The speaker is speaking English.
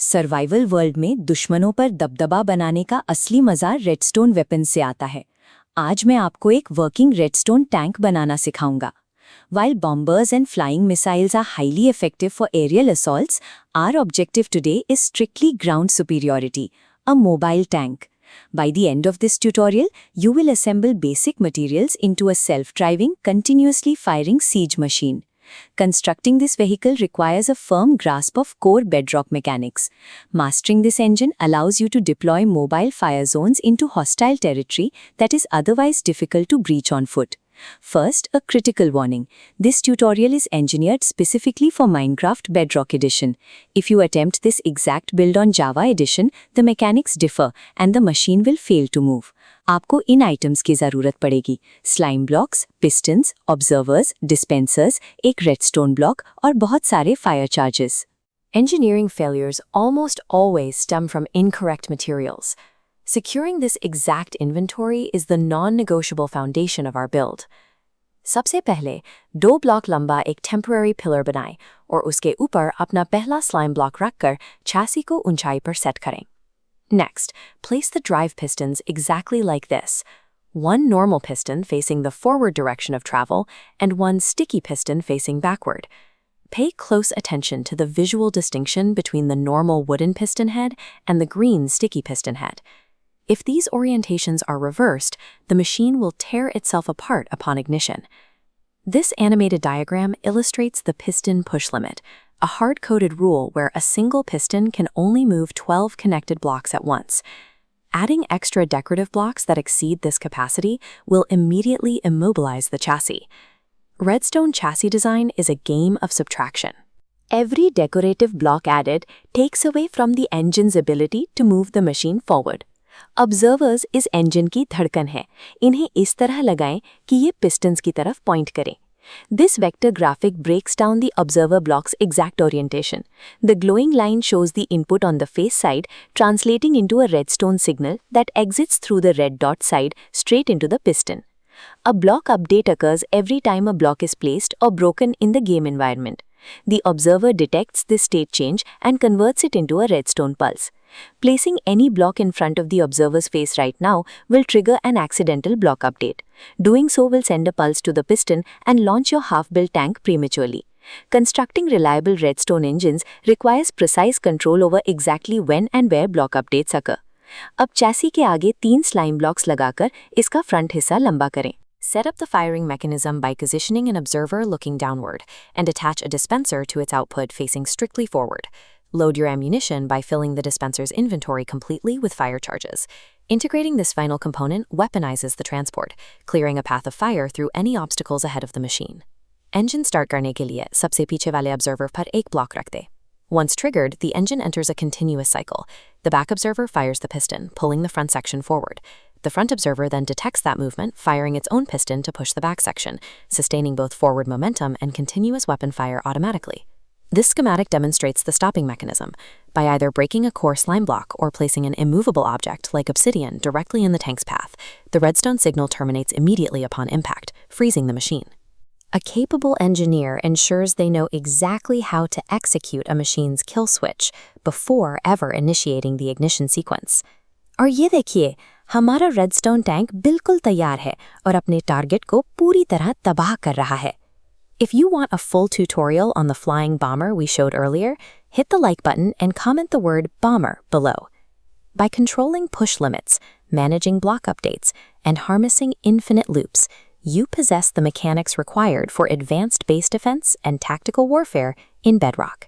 Survival world में दुश्मनों पर दबदबा बनाने का असली मजा रेडस्टोन वेपन से आता है। आज मैं आपको एक वर्किंग रेडस्टोन टैंक बनाना सिखाऊंगा। While bombers and flying missiles are highly effective for aerial assaults, our objective today is strictly ground superiority, a mobile tank. By the end of this tutorial, you will assemble basic materials into a self-driving, continuously firing siege machine. Constructing this vehicle requires a firm grasp of core bedrock mechanics. Mastering this engine allows you to deploy mobile fire zones into hostile territory that is otherwise difficult to breach on foot. First, a critical warning. This tutorial is engineered specifically for Minecraft Bedrock Edition. If you attempt this exact build on Java Edition, the mechanics differ and the machine will fail to move. आपको इन items की ज़रूरत पड़ेगी: slime blocks, pistons, observers, dispensers, एक redstone block और बहुत सारे fire charges. Engineering failures almost always stem from incorrect materials. Securing this exact inventory is the non-negotiable foundation of our build. सबसे पहले 2 ब्लॉक लंबा एक टेम्पररी पिलर बनाएं और उसके ऊपर अपना पहला स्लाइम ब्लॉक रखकर चैसी को ऊंचाई पर सेट करें. Next, place the drive pistons exactly like this. One normal piston facing the forward direction of travel and one sticky piston facing backward. Pay close attention to the visual distinction between the normal wooden piston head and the green sticky piston head. If these orientations are reversed, the machine will tear itself apart upon ignition. This animated diagram illustrates the piston push limit, a hard-coded rule where a single piston can only move 12 connected blocks at once. Adding extra decorative blocks that exceed this capacity will immediately immobilize the chassis. Redstone chassis design is a game of subtraction. Every decorative block added takes away from the engine's ability to move the machine forward. Observers इस engine की धड़कन है. इन्हें इस तरह लगाएं कि ये pistons की तरफ point करें. This vector graphic breaks down the observer block's exact orientation. The glowing line shows the input on the face side, translating into a redstone signal that exits through the red dot side straight into the piston. A block update occurs every time a block is placed or broken in the game environment. The observer detects this state change and converts it into a redstone pulse. Placing any block in front of the observer's face right now will trigger an accidental block update. Doing so will send a pulse to the piston and launch your half-built tank prematurely. Constructing reliable redstone engines requires precise control over exactly when and where block updates occur. अब chassis के आगे 3 slime blocks लगाकर इसका front हिस्सा लंबा करें. Set up the firing mechanism by positioning an observer looking downward and attach a dispenser to its output facing strictly forward. Load your ammunition by filling the dispenser's inventory completely with fire charges. Integrating this final component weaponizes the transport, clearing a path of fire through any obstacles ahead of the machine. Engine start करने के लिए सबसे पीछे वाले observer पर एक block रख दे. Once triggered, the engine enters a continuous cycle. The back observer fires the piston, pulling the front section forward. The front observer then detects that movement, firing its own piston to push the back section, sustaining both forward momentum and continuous weapon fire automatically. This schematic demonstrates the stopping mechanism. By either breaking a core slime block or placing an immovable object like obsidian directly in the tank's path, the redstone signal terminates immediately upon impact, freezing the machine. A capable engineer ensures they know exactly how to execute a machine's kill switch before ever initiating the ignition sequence. और ये देखिए, हमारा redstone tank बिल्कुल तैयार है और अपने target को पूरी तरह तबाह कर रहा है. If you want a full tutorial on the flying bomber we showed earlier, hit the like button and comment the word bomber below. By controlling push limits, managing block updates, and harnessing infinite loops, you possess the mechanics required for advanced base defense and tactical warfare in Bedrock.